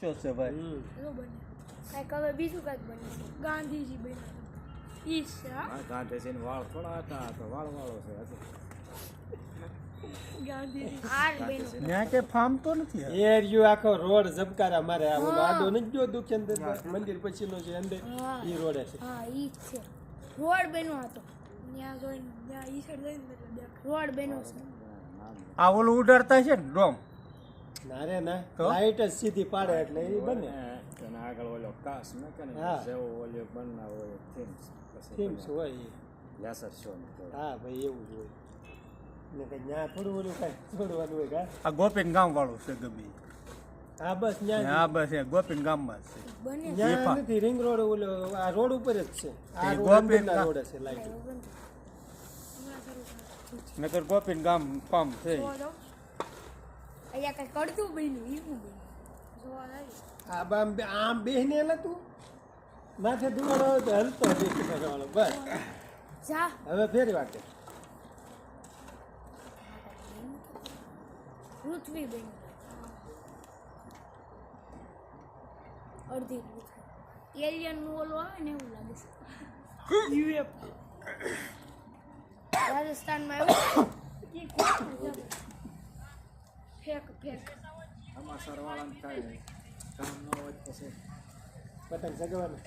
ઊંચો છે ભાઈ. નો બને કાંઈક હવે બીજું કાંઈક બને છે ગાંધીજી બન્યા ઈ છે હા ગાંધીજીને વાળ થોડા હતા તો વાળ વાળો છે હજી. ગાંધીજી આર બન્યો ત્યાં કે ફાર્મ તો નથી હવે. એ રહ્યું આખો રોડ ઝબકારા મારે આ ઓલો આડો નથી જો દુકાન મંદિર પછીનો છે અંદર હા. ઈ રોડે છે હા ઈ જ છે રોડ બન્યો હતો ત્યાં જોઈને ત્યાં ઈ સાઈડ જઈને એટલે દેખ રોડ બન્યો છે આ ઓલું ઉડાડતા છે ને ડોમ. ના રે ના તો? લાઈટ જ સીધી પાડે એટલે એ બને અને આગળ ઓલો કાસ નાખે ને હા. જેવો ઓલો બનના હોય થીમ્સ પછી થીમ્સ હોય ઈ. લેસર શો ને તો હા ભાઈ એવું જ હોય ને કઈ ન્યા થોડું ઓલું કઈ છોડવાનું હોય કા આ ગોપીન ગામ વાળું છે ગમે ઈ. હા બસ ન્યા હા બસ એ ગોપીન ગામમાં જ છે. બને ન્યા નથી રિંગ રોડ ઓલો આ રોડ ઉપર જ છે આ એ રોડ ગોપીન અંદરના ગામ. રોડે છે લાઈટ હમણાં શરૂ થાય નકર ગોપીન ગામ ફાર્મ છે. જોવા જાઓ અહીંયા કઈ કડતું બન્યું ઈ શું બન્યું જોવા જાય આ આમ બેહને એલા તું માથે દુવાડો હોય તો હલતો વાળો બસ જા હવે ફેરી વાટે પૃથ્વી બન્યું અડધી પૃથ્વી એલિયન નું ઓલું આવે ને એવું લાગે છે યુએફઓ રાજસ્થાનમાં એવું ફેક આમાં સરવાળાને કાંઈ કામ ન હોય પછી પતંગ સગવાનું